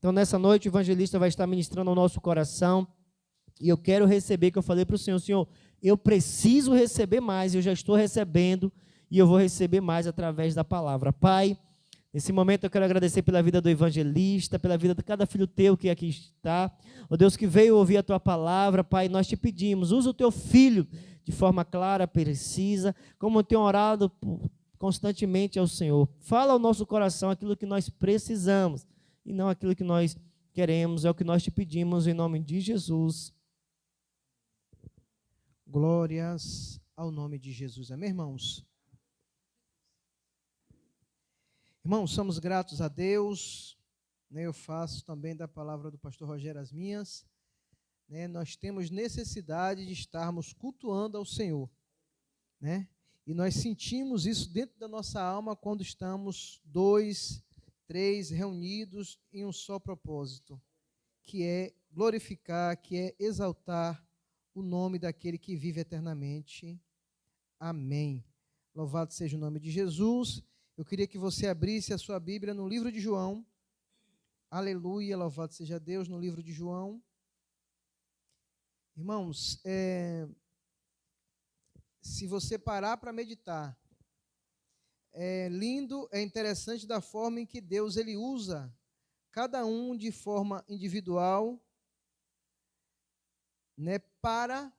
Então, nessa noite, o evangelista vai estar ministrando ao nosso coração, e eu quero receber, que eu falei para o Senhor, eu preciso receber mais, eu já estou recebendo, e eu vou receber mais através da palavra. Pai, nesse momento eu quero agradecer pela vida do evangelista, pela vida de cada filho teu que aqui está, ó Deus, que veio ouvir a tua palavra. Pai, nós te pedimos, usa o teu filho de forma clara, precisa, como eu tenho orado constantemente ao Senhor. Fala ao nosso coração aquilo que nós precisamos, e não aquilo que nós queremos, é o que nós te pedimos em nome de Jesus. Glórias ao nome de Jesus. Amém, irmãos? Irmãos, somos gratos a Deus, né? Eu faço também da palavra do pastor Rogério as minhas, né? Nós temos necessidade de estarmos cultuando ao Senhor, né? E nós sentimos isso dentro da nossa alma quando estamos 2, 3 reunidos em um só propósito, que é glorificar, que é exaltar o nome daquele que vive eternamente. Amém. Louvado seja o nome de Jesus. Eu queria que você abrisse a sua Bíblia no livro de João. Aleluia, louvado seja Deus, no livro de João. Irmãos, se você parar para meditar, é lindo, é interessante da forma em que Deus ele usa cada um de forma individual, né, para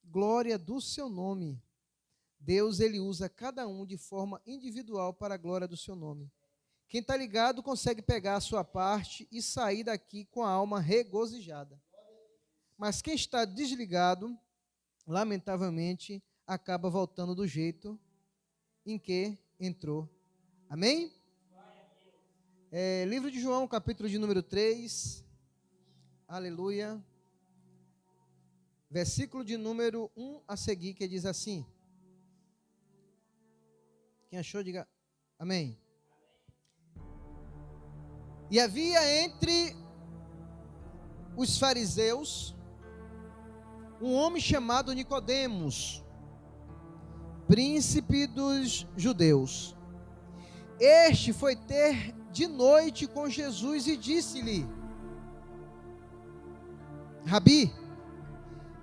glória do seu nome. Deus ele usa cada um de forma individual para a glória do seu nome. Quem está ligado consegue pegar a sua parte e sair daqui com a alma regozijada. Mas quem está desligado, lamentavelmente, acaba voltando do jeito em que entrou. Amém? Livro de João, capítulo de número 3. Aleluia. Versículo de número 1 a seguir, que diz assim. Quem achou, diga amém. E havia entre os fariseus um homem chamado Nicodemos, príncipe dos judeus. Este foi ter de noite com Jesus e disse-lhe: Rabi,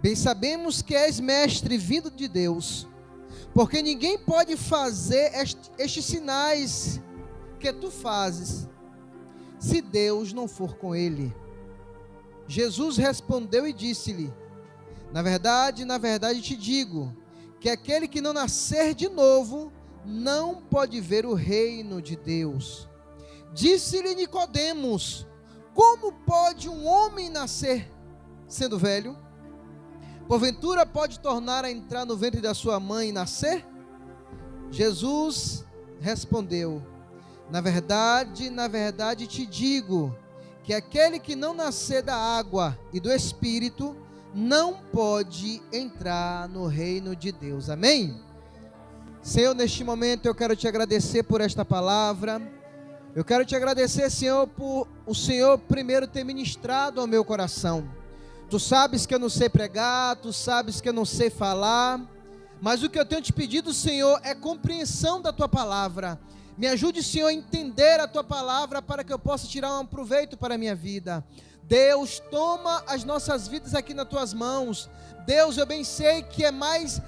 bem sabemos que és mestre vindo de Deus, porque ninguém pode fazer estes sinais que tu fazes, se Deus não for com ele. Jesus respondeu e disse-lhe: na verdade te digo, que aquele que não nascer de novo, não pode ver o reino de Deus. Disse-lhe Nicodemos: como pode um homem nascer sendo velho? Porventura pode tornar a entrar no ventre da sua mãe e nascer? Jesus respondeu: na verdade te digo, que aquele que não nascer da água e do Espírito, não pode entrar no reino de Deus. Amém? Senhor, neste momento eu quero te agradecer por esta palavra. Eu quero te agradecer, Senhor, por o Senhor primeiro ter ministrado ao meu coração. Tu sabes que eu não sei pregar, tu sabes que eu não sei falar, mas o que eu tenho te pedido, Senhor, é compreensão da tua palavra. Me ajude, Senhor, a entender a tua palavra para que eu possa tirar um proveito para a minha vida. Deus, toma as nossas vidas aqui nas tuas mãos. Deus, eu bem sei que é mais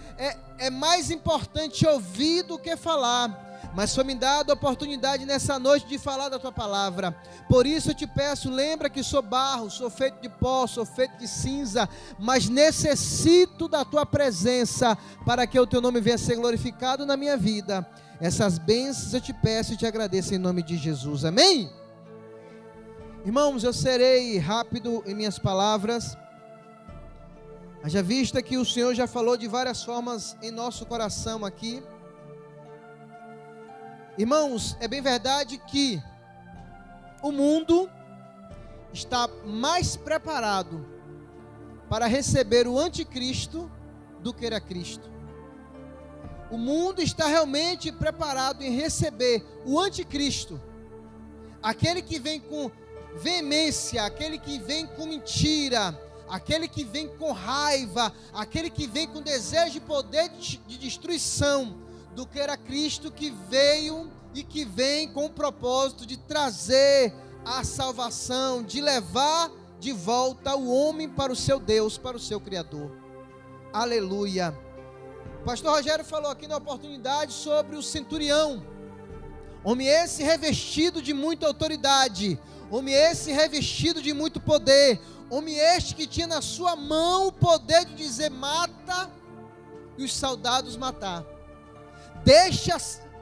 importante ouvir do que falar. Mas foi me dada a oportunidade nessa noite de falar da tua palavra. Por isso eu te peço, lembra que sou barro, sou feito de pó, sou feito de cinza, mas necessito da tua presença para que o teu nome venha a ser glorificado na minha vida. Essas bênçãos eu te peço e te agradeço em nome de Jesus. Amém? Irmãos, eu serei rápido em minhas palavras. Haja vista que o Senhor já falou de várias formas em nosso coração aqui. Irmãos, é bem verdade que o mundo está mais preparado para receber o anticristo do que era Cristo. O mundo está realmente preparado em receber o anticristo, aquele que vem com veemência, aquele que vem com mentira, aquele que vem com raiva, aquele que vem com desejo e poder de destruição, do que era Cristo, que veio e que vem com o propósito de trazer a salvação, de levar de volta o homem para o seu Deus, para o seu Criador. Aleluia. O pastor Rogério falou aqui na oportunidade sobre o centurião. Homem esse revestido de muita autoridade, homem esse revestido de muito poder, homem este que tinha na sua mão o poder de dizer mata e os soldados matar. Deixa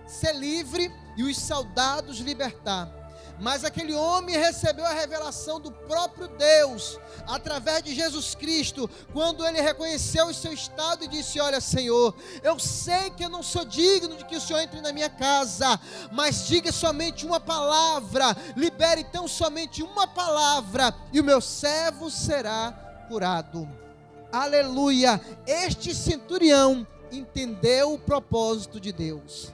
ser livre e os soldados libertar. Mas aquele homem recebeu a revelação do próprio Deus, através de Jesus Cristo, quando ele reconheceu o seu estado e disse: olha, Senhor, eu sei que eu não sou digno de que o Senhor entre na minha casa, mas diga somente uma palavra, libere então somente uma palavra, e o meu servo será curado. Aleluia. Este centurião entendeu o propósito de Deus.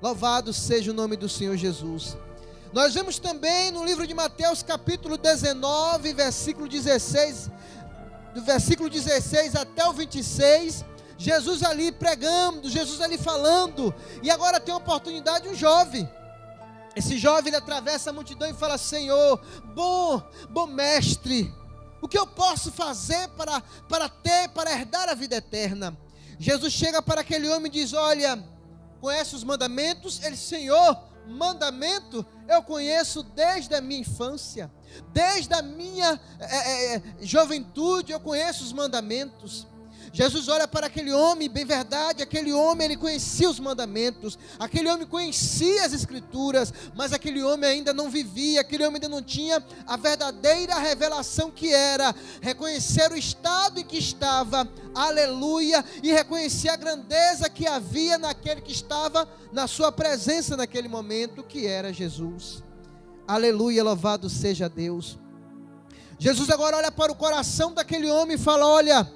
Louvado seja o nome do Senhor Jesus. Nós vemos também no livro de Mateus capítulo 19, versículo 16, do versículo 16 até o 26, Jesus ali pregando, Jesus ali falando, e agora tem uma oportunidade um jovem. Esse jovem ele atravessa a multidão e fala: Senhor, bom mestre, o que eu posso fazer para herdar a vida eterna? Jesus chega para aquele homem e diz: olha, conhece os mandamentos? Ele: Senhor, mandamento eu conheço desde a minha infância, desde a minha juventude eu conheço os mandamentos. Jesus olha para aquele homem, bem verdade, aquele homem ele conhecia os mandamentos, aquele homem conhecia as escrituras, mas aquele homem ainda não vivia, aquele homem ainda não tinha a verdadeira revelação que era reconhecer o estado em que estava, aleluia, e reconhecer a grandeza que havia naquele que estava na sua presença naquele momento, que era Jesus. Aleluia, louvado seja Deus. Jesus agora olha para o coração daquele homem e fala: olha,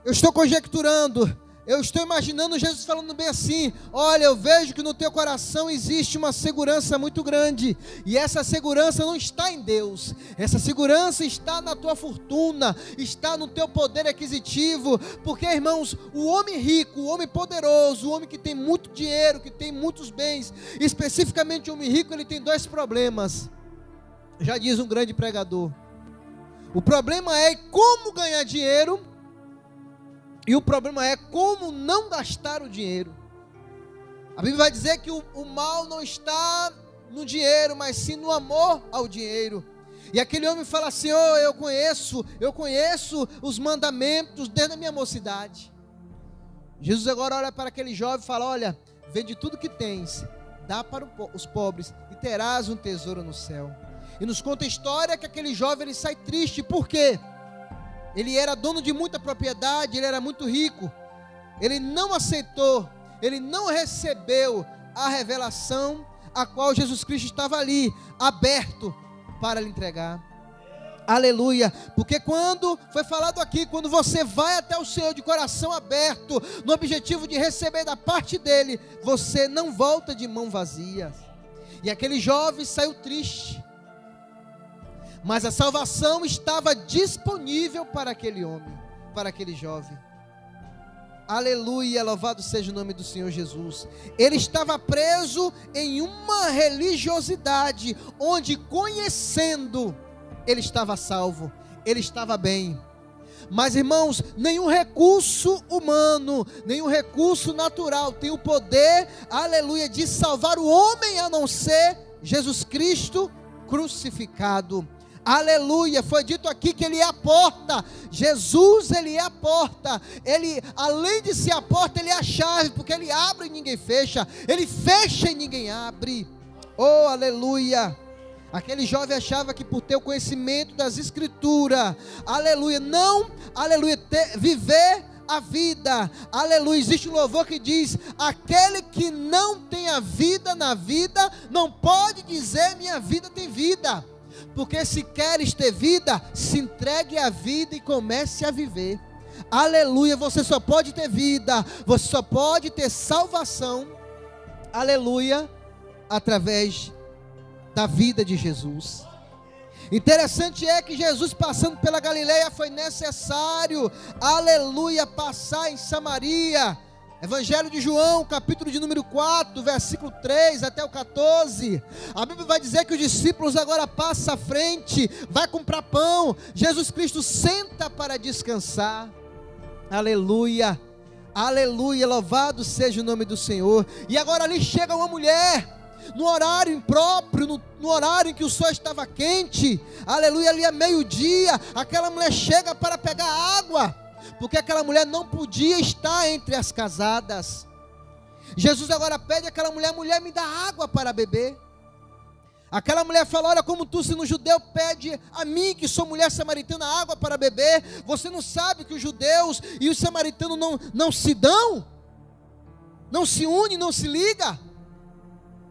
eu estou conjecturando, eu estou imaginando Jesus falando bem assim: olha, eu vejo que no teu coração existe uma segurança muito grande, e essa segurança não está em Deus, essa segurança está na tua fortuna, está no teu poder aquisitivo, porque, irmãos, o homem rico, o homem poderoso, o homem que tem muito dinheiro, que tem muitos bens, especificamente o homem rico, ele tem dois problemas, já diz um grande pregador. O problema é como ganhar dinheiro, e o problema é como não gastar o dinheiro. A Bíblia vai dizer que o mal não está no dinheiro, mas sim no amor ao dinheiro. E aquele homem fala assim: oh, eu conheço os mandamentos desde a minha mocidade. Jesus agora olha para aquele jovem e fala: olha, vende tudo que tens, dá para os pobres e terás um tesouro no céu. E nos conta a história que aquele jovem ele sai triste. Por quê? Ele era dono de muita propriedade, ele era muito rico, ele não aceitou, ele não recebeu a revelação a qual Jesus Cristo estava ali, aberto para lhe entregar. Aleluia, porque quando foi falado aqui, quando você vai até o Senhor de coração aberto, no objetivo de receber da parte dele, você não volta de mão vazia. E aquele jovem saiu triste, mas a salvação estava disponível para aquele homem, para aquele jovem. Aleluia, louvado seja o nome do Senhor Jesus. Ele estava preso em uma religiosidade, onde conhecendo, ele estava salvo, ele estava bem. Mas, irmãos, nenhum recurso humano, nenhum recurso natural tem o poder, aleluia, de salvar o homem, a não ser Jesus Cristo crucificado. Aleluia, foi dito aqui que ele é a porta. Jesus, ele é a porta. Ele, além de ser a porta, ele é a chave, porque ele abre e ninguém fecha, ele fecha e ninguém abre. Oh, aleluia. Aquele jovem achava que por ter o conhecimento das escrituras, aleluia, não, aleluia, viver a vida, aleluia. Existe um louvor que diz: aquele que não tem a vida na vida, não pode dizer minha vida tem vida. Porque se queres ter vida, se entregue à vida e comece a viver. Aleluia, você só pode ter vida, você só pode ter salvação, aleluia, através da vida de Jesus. Interessante é que Jesus, passando pela Galileia, foi necessário, aleluia, passar em Samaria. Evangelho de João, capítulo de número 4, versículo 3 até o 14. A Bíblia vai dizer que os discípulos agora passam à frente, vai comprar pão. Jesus Cristo senta para descansar. Aleluia, aleluia, louvado seja o nome do Senhor. E agora ali chega uma mulher, no horário impróprio, no horário em que o sol estava quente. Aleluia, ali é meio-dia. Aquela mulher chega para pegar água, porque aquela mulher não podia estar entre as casadas. Jesus agora pede àquela mulher: mulher, me dá água para beber. Aquela mulher fala: olha, como tu, sendo judeu, pede a mim, que sou mulher samaritana, água para beber. Você não sabe que os judeus e os samaritanos não se dão? Não se unem, não se ligam?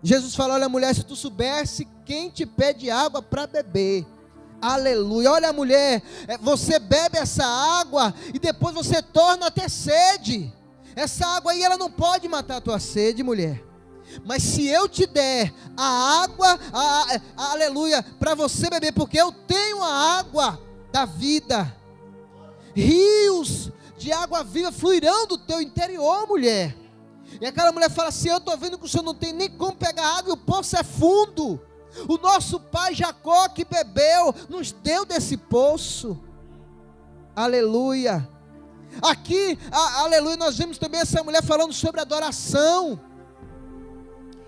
Jesus fala: olha, mulher, se tu soubesse quem te pede água para beber. Aleluia, olha, mulher, você bebe essa água e depois você torna a ter sede. Essa água aí, ela não pode matar a tua sede, mulher. Mas se eu te der a água, aleluia, para você beber, porque eu tenho a água da vida, rios de água viva fluirão do teu interior, mulher. E aquela mulher fala assim: eu estou vendo que o senhor não tem nem como pegar água e o poço é fundo. O nosso pai Jacó, que bebeu, nos deu desse poço. Aleluia. Aqui, aleluia, nós vemos também essa mulher falando sobre adoração.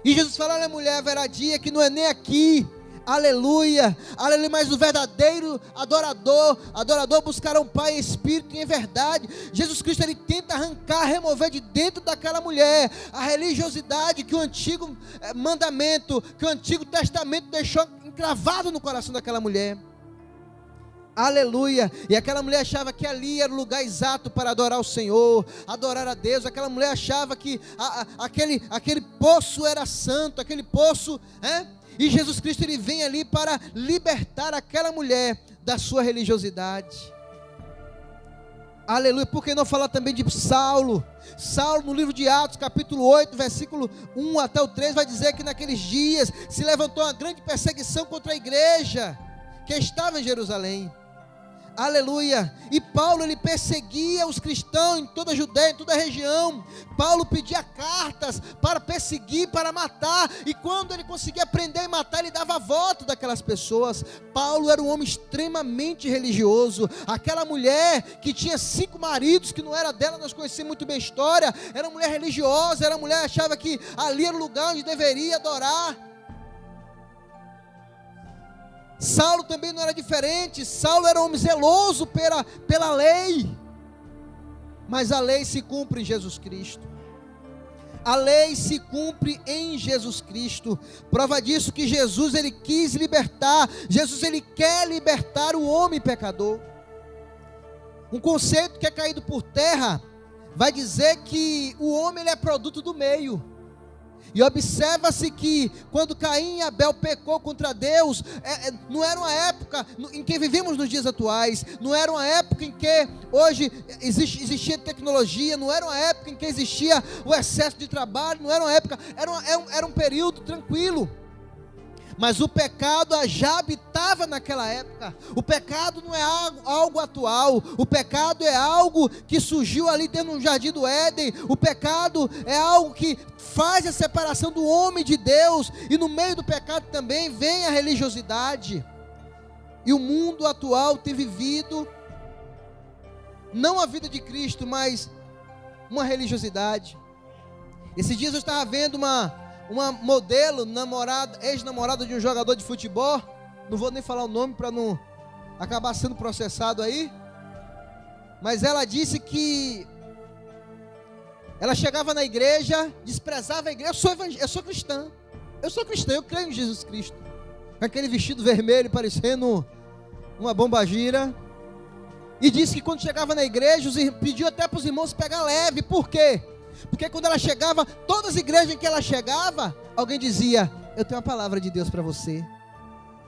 E Jesus fala: olha, mulher, haverá dia que não é nem aqui. Aleluia, aleluia, mas o verdadeiro adorador buscará um Pai em espírito e em verdade. Jesus Cristo, ele tenta arrancar, remover de dentro daquela mulher a religiosidade que o antigo mandamento, que o Antigo Testamento deixou encravado no coração daquela mulher. Aleluia. E aquela mulher achava que ali era o lugar exato para adorar o Senhor, adorar a Deus. Aquela mulher achava que aquele poço era santo, aquele poço, E Jesus Cristo, ele vem ali para libertar aquela mulher da sua religiosidade. Aleluia. Por que não falar também de Saulo? Saulo, no livro de Atos, capítulo 8, versículo 1 até o 3, vai dizer que naqueles dias se levantou uma grande perseguição contra a igreja que estava em Jerusalém. Aleluia. E Paulo, ele perseguia os cristãos em toda a Judéia, em toda a região. Paulo pedia cartas para perseguir, para matar. E quando ele conseguia prender e matar, ele dava voto daquelas pessoas. Paulo era um homem extremamente religioso. Aquela mulher que tinha 5 maridos, que não era dela, nós conhecemos muito bem a história. Era uma mulher religiosa, era uma mulher que achava que ali era o lugar onde deveria adorar. Saulo também não era diferente. Saulo era um homem zeloso pela lei, mas a lei se cumpre em Jesus Cristo. A lei se cumpre em Jesus Cristo. Prova disso que Jesus, ele quis libertar. Jesus, ele quer libertar o homem pecador. Um conceito que é caído por terra vai dizer que o homem, ele é produto do meio. E observa-se que quando Caim e Abel pecou contra Deus, não era uma época em que vivemos nos dias atuais, não era uma época em que hoje existia tecnologia, não era uma época em que existia o excesso de trabalho, não era uma época, era um período tranquilo. Mas o pecado já habitava naquela época. O pecado não é algo atual. O pecado é algo que surgiu ali dentro do jardim do Éden. O pecado é algo que faz a separação do homem de Deus. E no meio do pecado também vem a religiosidade. E o mundo atual tem vivido não a vida de Cristo, mas uma religiosidade. Esses dias eu estava vendo uma modelo, ex-namorada de um jogador de futebol, não vou nem falar o nome para não acabar sendo processado aí, mas ela disse que ela chegava na igreja, desprezava a igreja. Eu sou cristã, eu creio em Jesus Cristo, com aquele vestido vermelho parecendo uma bombagira, e disse que quando chegava na igreja, pediu até para os irmãos pegar leve. Por quê? Porque quando ela chegava, todas as igrejas em que ela chegava, alguém dizia: eu tenho a palavra de Deus para você.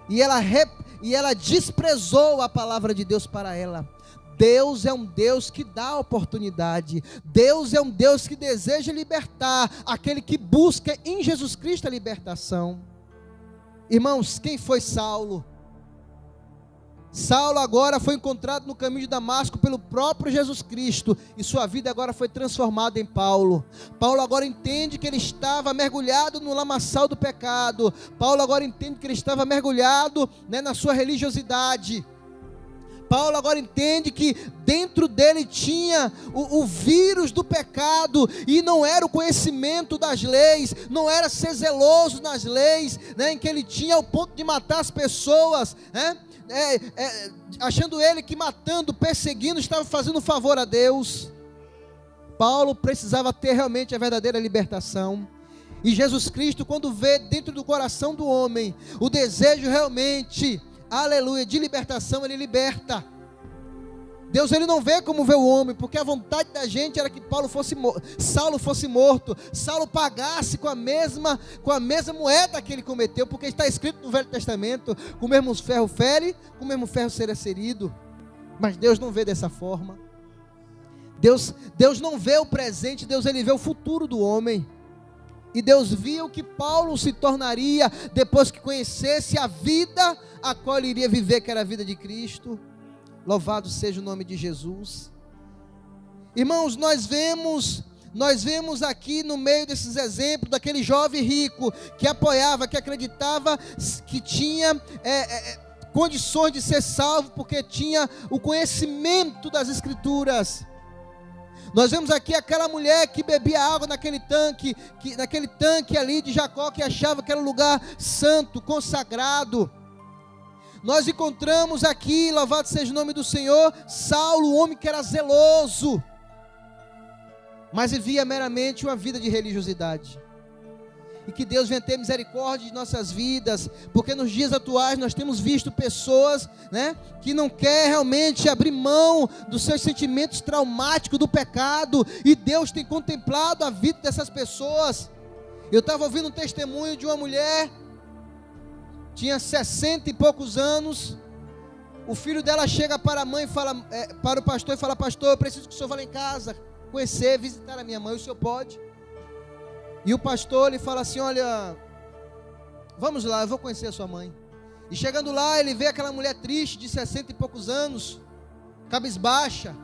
E ela desprezou a palavra de Deus para ela. Deus é um Deus que dá oportunidade. Deus é um Deus que deseja libertar aquele que busca em Jesus Cristo a libertação. Irmãos, quem foi Saulo? Saulo agora foi encontrado no caminho de Damasco pelo próprio Jesus Cristo, e sua vida agora foi transformada em Paulo. Paulo agora entende que ele estava mergulhado no lamaçal do pecado. Paulo agora entende que ele estava mergulhado, na sua religiosidade. Paulo agora entende que dentro dele tinha o vírus do pecado, e não era o conhecimento das leis, não era ser zeloso nas leis, em que ele tinha ao ponto de matar as pessoas, achando ele que matando, perseguindo, estava fazendo um favor a Deus. Paulo precisava ter realmente a verdadeira libertação. E Jesus Cristo, quando vê dentro do coração do homem o desejo realmente, aleluia, de libertação, ele liberta. Deus, ele não vê como vê o homem, porque a vontade da gente era que Saulo fosse morto, Saulo pagasse com a mesma moeda que ele cometeu, porque está escrito no Velho Testamento: com o mesmo ferro fere, com o mesmo ferro será ferido. Mas Deus não vê dessa forma. Deus não vê o presente, Deus ele vê o futuro do homem. E Deus viu que Paulo se tornaria, depois que conhecesse a vida a qual ele iria viver, que era a vida de Cristo. Louvado seja o nome de Jesus. Irmãos, nós vemos aqui no meio desses exemplos, daquele jovem rico, que apoiava, que acreditava, que tinha condições de ser salvo, porque tinha o conhecimento das Escrituras. Nós vemos aqui aquela mulher que bebia água naquele tanque ali de Jacó, que achava que era um lugar santo, consagrado. Nós encontramos aqui, louvado seja o nome do Senhor, Saulo, um homem que era zeloso, mas vivia meramente uma vida de religiosidade. E que Deus venha ter misericórdia de nossas vidas, porque nos dias atuais nós temos visto pessoas, que não querem realmente abrir mão dos seus sentimentos traumáticos do pecado, e Deus tem contemplado a vida dessas pessoas. Eu estava ouvindo um testemunho de uma mulher, tinha 60 e poucos anos, o filho dela chega para a mãe, para o pastor e fala: pastor, eu preciso que o senhor vá lá em casa, conhecer, visitar a minha mãe, o senhor pode? E o pastor lhe fala assim: olha, vamos lá, eu vou conhecer a sua mãe. E chegando lá, ele vê aquela mulher triste, de 60 e poucos anos, cabisbaixa,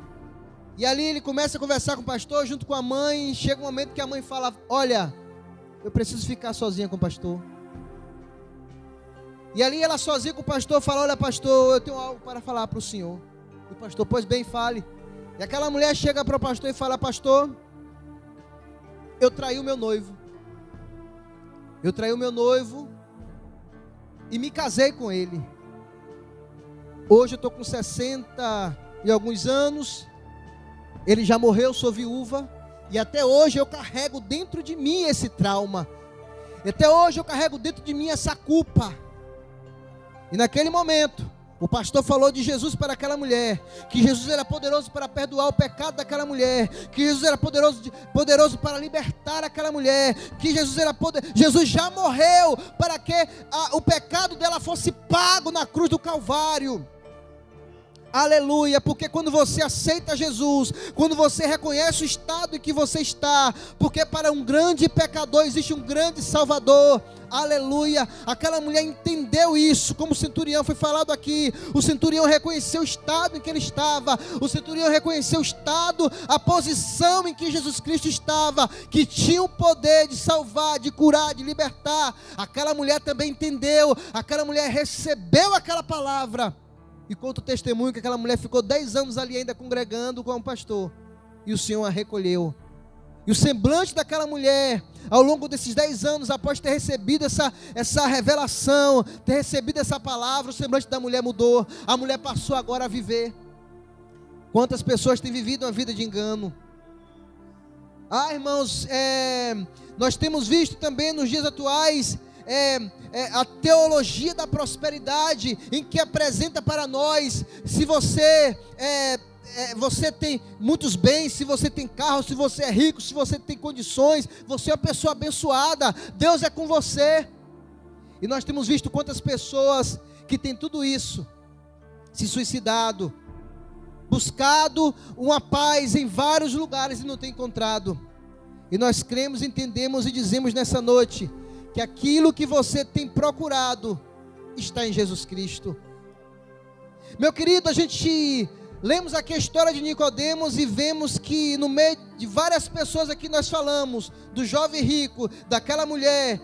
e ali ele começa a conversar com o pastor, junto com a mãe. Chega um momento que a mãe fala: olha, eu preciso ficar sozinha com o pastor. E ali ela sozinha com o pastor fala: olha, pastor, eu tenho algo para falar para o senhor. E o pastor: pois bem, fale. E aquela mulher chega para o pastor e fala: pastor, eu traí o meu noivo. Eu traí o meu noivo e me casei com ele. Hoje eu estou com 60 e alguns anos. Ele já morreu, sou viúva. E até hoje eu carrego dentro de mim esse trauma. E até hoje eu carrego dentro de mim essa culpa. E naquele momento, o pastor falou de Jesus para aquela mulher, que Jesus era poderoso para perdoar o pecado daquela mulher, que Jesus era poderoso para libertar aquela mulher, que Jesus já morreu para que o pecado dela fosse pago na cruz do Calvário. Aleluia, porque quando você aceita Jesus, quando você reconhece o estado em que você está, porque para um grande pecador existe um grande Salvador. Aleluia, aquela mulher entendeu isso, como o centurião foi falado aqui. O centurião reconheceu o estado em que ele estava, o centurião reconheceu o estado, a posição em que Jesus Cristo estava, que tinha o poder de salvar, de curar, de libertar. Aquela mulher também entendeu, aquela mulher recebeu aquela palavra. E conta o testemunho que aquela mulher ficou 10 anos ali ainda congregando com o pastor, e o Senhor a recolheu. E o semblante daquela mulher, ao longo desses 10 anos, após ter recebido essa revelação, ter recebido essa palavra, o semblante da mulher mudou. A mulher passou agora a viver. Quantas pessoas têm vivido uma vida de engano? Irmãos, nós temos visto também nos dias atuais a teologia da prosperidade, em que apresenta para nós: se você você tem muitos bens, se você tem carro, se você é rico, se você tem condições, você é uma pessoa abençoada, Deus é com você. E nós temos visto quantas pessoas que têm tudo isso se suicidado, buscado uma paz em vários lugares e não tem encontrado. E nós cremos, entendemos e dizemos nessa noite que aquilo que você tem procurado está em Jesus Cristo. Meu querido, a gente lemos aqui a história de Nicodemos e vemos que no meio de várias pessoas aqui nós falamos, do jovem rico, daquela mulher,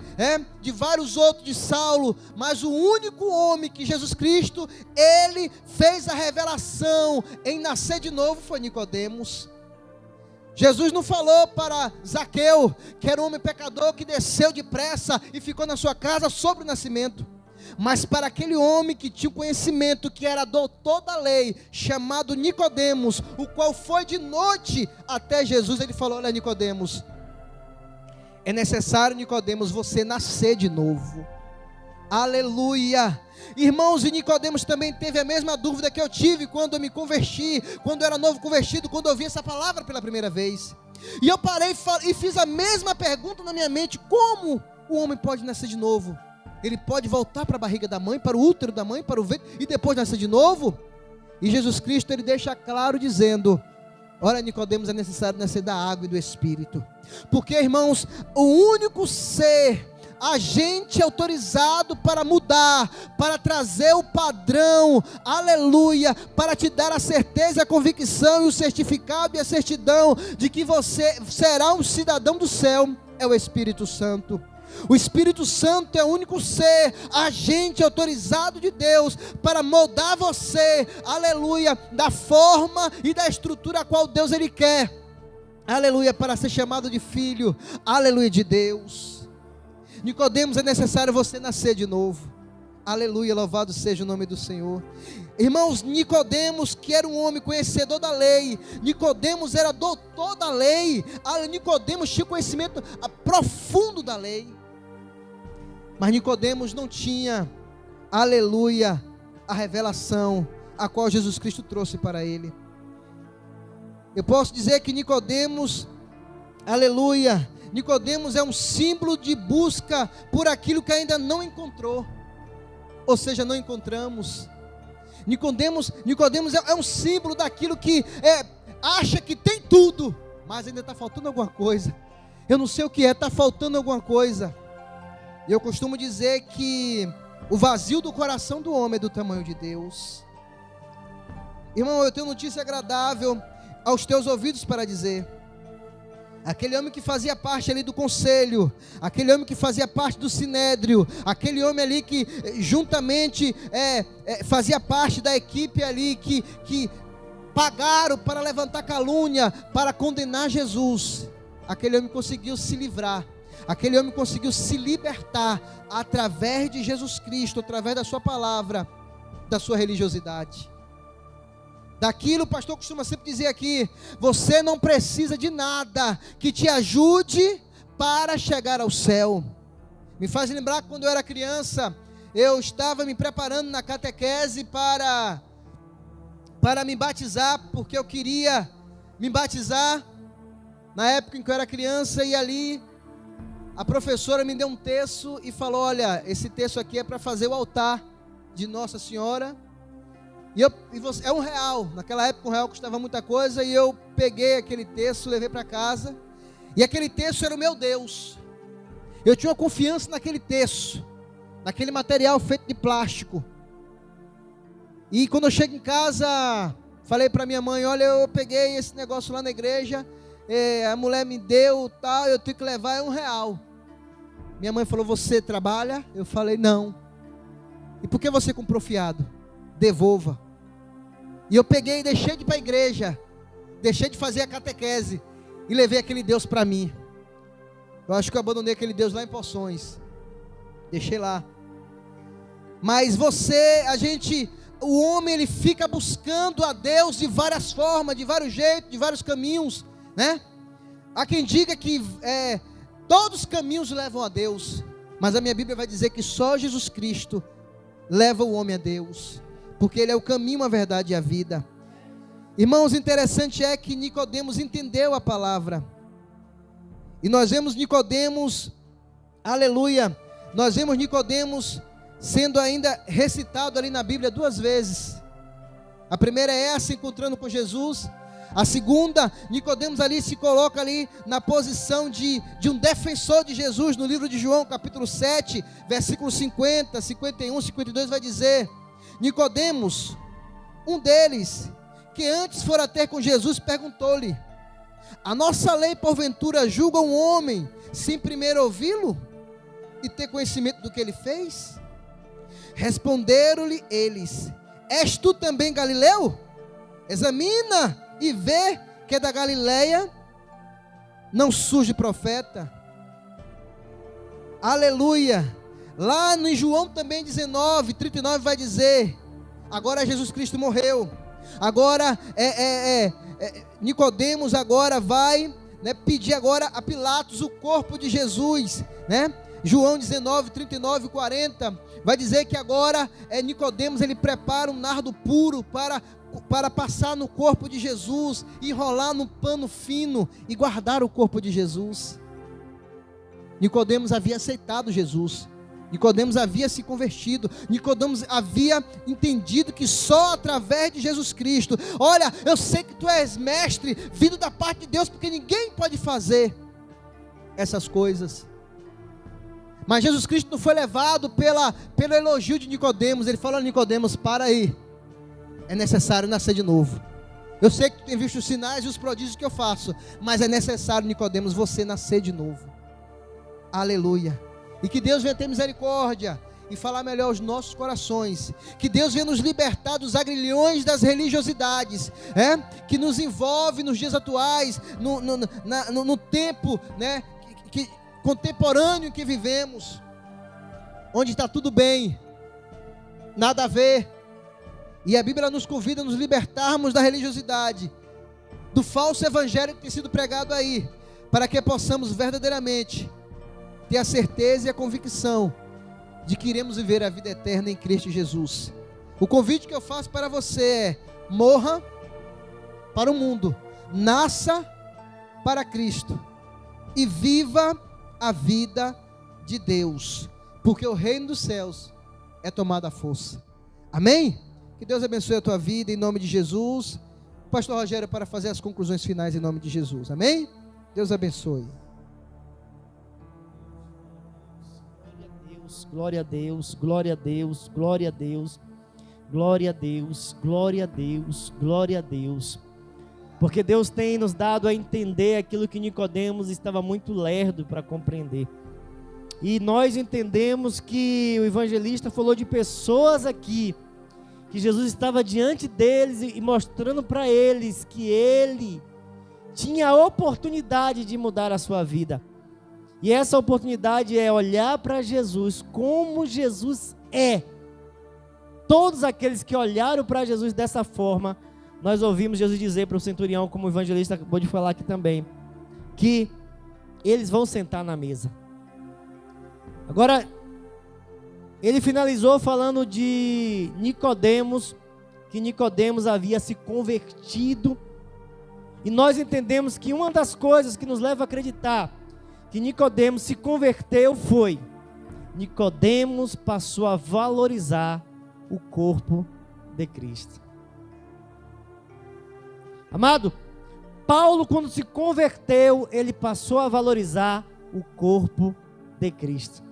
de vários outros, de Saulo, mas o único homem que Jesus Cristo, ele fez a revelação em nascer de novo foi Nicodemos. Jesus não falou para Zaqueu, que era um homem pecador que desceu depressa e ficou na sua casa sobre o nascimento, mas para aquele homem que tinha conhecimento, que era doutor da lei, chamado Nicodemos, o qual foi de noite até Jesus. Ele falou: olha, Nicodemos, é necessário, Nicodemos, você nascer de novo. Aleluia. Irmãos, e Nicodemos também teve a mesma dúvida que eu tive quando eu me converti, quando eu era novo convertido, quando eu ouvi essa palavra pela primeira vez. E eu parei e fiz a mesma pergunta na minha mente: como o homem pode nascer de novo? Ele pode voltar para a barriga da mãe, para o útero da mãe, para o ventre, e depois nascer de novo? E Jesus Cristo, ele deixa claro dizendo: ora, Nicodemos, é necessário nascer da água e do Espírito. Porque, irmãos, o único ser, agente autorizado para mudar, para trazer o padrão, aleluia, para te dar a certeza, a convicção e o certificado e a certidão de que você será um cidadão do céu, é o Espírito Santo. O Espírito Santo é o único ser, agente autorizado de Deus para moldar você, aleluia, da forma e da estrutura a qual Deus ele quer, aleluia, para ser chamado de filho, aleluia, de Deus. Nicodemos, é necessário você nascer de novo, aleluia, louvado seja o nome do Senhor. Irmãos, Nicodemos, que era um homem conhecedor da lei, Nicodemos era doutor da lei, Nicodemos tinha conhecimento profundo da lei, mas Nicodemos não tinha, aleluia, a revelação a qual Jesus Cristo trouxe para ele. Eu posso dizer que Nicodemos, aleluia, Nicodemos é um símbolo de busca por aquilo que ainda não encontrou, ou seja, não encontramos. Nicodemos é um símbolo daquilo que acha que tem tudo, mas ainda está faltando alguma coisa. Eu não sei o que está faltando alguma coisa. Eu costumo dizer que o vazio do coração do homem é do tamanho de Deus. Irmão, eu tenho notícia agradável aos teus ouvidos para dizer: aquele homem que fazia parte ali do conselho, aquele homem que fazia parte do sinédrio, aquele homem ali que juntamente fazia parte da equipe ali que pagaram para levantar calúnia, para condenar Jesus, aquele homem conseguiu se livrar, aquele homem conseguiu se libertar através de Jesus Cristo, através da sua palavra, da sua religiosidade. Daquilo, o pastor costuma sempre dizer aqui: você não precisa de nada que te ajude para chegar ao céu. Me faz lembrar que quando eu era criança, eu estava me preparando na catequese para me batizar, porque eu queria me batizar na época em que eu era criança, e ali a professora me deu um texto e falou: olha, esse texto aqui é para fazer o altar de Nossa Senhora. E é R$1, naquela época R$1 custava muita coisa, e eu peguei aquele texto, levei para casa, e aquele texto era o meu Deus. Eu tinha uma confiança naquele texto, naquele material feito de plástico. E quando eu chego em casa, falei para minha mãe: olha, eu peguei esse negócio lá na igreja, a mulher me deu tal, eu tenho que levar, é R$1. Minha mãe falou: você trabalha? Eu falei: não. E por que você comprou fiado? Devolva. E eu peguei e deixei de ir para a igreja, deixei de fazer a catequese e levei aquele Deus para mim. Eu acho que eu abandonei aquele Deus lá em Poções, deixei lá. Mas o homem, ele fica buscando a Deus de várias formas, de vários jeitos, de vários caminhos, né? Há quem diga que todos os caminhos levam a Deus, mas a minha Bíblia vai dizer que só Jesus Cristo leva o homem a Deus, porque ele é o caminho, a verdade e a vida. Irmãos, interessante é que Nicodemos entendeu a palavra, e nós vemos Nicodemos, aleluia, nós vemos Nicodemos sendo ainda recitado ali na Bíblia 2 vezes. A primeira é essa, encontrando com Jesus. A segunda, Nicodemos ali se coloca ali na posição de um defensor de Jesus. No livro de João, capítulo 7, versículos 50, 51, 52, vai dizer: Nicodemos, Um deles, que antes fora ter com Jesus, perguntou-lhe: a nossa lei porventura julga um homem sem primeiro ouvi-lo e ter conhecimento do que ele fez? Responderam-lhe eles: és tu também Galileu? Examina e vê que da Galileia não surge profeta. Aleluia. Lá no João também 19:39 vai dizer: agora Jesus Cristo morreu. Agora Nicodemos agora vai, né, pedir agora a Pilatos o corpo de Jesus, né? João 19:39 e 40 vai dizer que agora Nicodemos ele prepara um nardo puro para passar no corpo de Jesus, enrolar no pano fino e guardar o corpo de Jesus. Nicodemos havia aceitado Jesus. Nicodemos havia se convertido. Nicodemos havia entendido que só através de Jesus Cristo. Olha, eu sei que tu és mestre, vindo da parte de Deus, porque ninguém pode fazer essas coisas. Mas Jesus Cristo não foi levado pelo elogio de Nicodemos. Ele falou a Nicodemos: para aí, é necessário nascer de novo. Eu sei que tu tem visto os sinais e os prodígios que eu faço, mas é necessário, Nicodemos, você nascer de novo. Aleluia. E que Deus venha ter misericórdia e falar melhor aos nossos corações. Que Deus venha nos libertar dos agrilhões das religiosidades, que nos envolve nos dias atuais, no tempo, né, contemporâneo em que vivemos, onde está tudo bem, nada a ver. E a Bíblia nos convida a nos libertarmos da religiosidade, do falso evangelho que tem sido pregado aí, para que possamos verdadeiramente ter a certeza e a convicção de que iremos viver a vida eterna em Cristo Jesus. O convite que eu faço para você é: morra para o mundo, nasça para Cristo e viva a vida de Deus, porque o reino dos céus é tomado à força. Amém? Que Deus abençoe a tua vida em nome de Jesus. Pastor Rogério para fazer as conclusões finais em nome de Jesus. Amém? Deus abençoe. Glória a Deus, glória a Deus, glória a Deus, glória a Deus, glória a Deus, glória a Deus. Porque Deus tem nos dado a entender aquilo que Nicodemos estava muito lerdo para compreender. E nós entendemos que o evangelista falou de pessoas aqui, que Jesus estava diante deles e mostrando para eles que ele tinha a oportunidade de mudar a sua vida. E essa oportunidade é olhar para Jesus como Jesus é. Todos aqueles que olharam para Jesus dessa forma, nós ouvimos Jesus dizer para o centurião, como o evangelista acabou de falar aqui também, que eles vão sentar na mesa. Agora, ele finalizou falando de Nicodemos, que Nicodemos havia se convertido. E nós entendemos que uma das coisas que nos leva a acreditar que Nicodemos se converteu foi: Nicodemos passou a valorizar o corpo de Cristo. Amado, Paulo, quando se converteu, ele passou a valorizar o corpo de Cristo.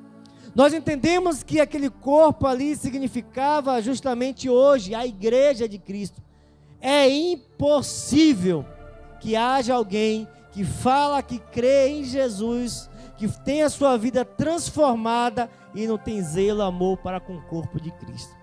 Nós entendemos que aquele corpo ali significava justamente hoje a igreja de Cristo. É impossível que haja alguém que fala que crê em Jesus, que tem a sua vida transformada e não tem zelo, amor para com o corpo de Cristo.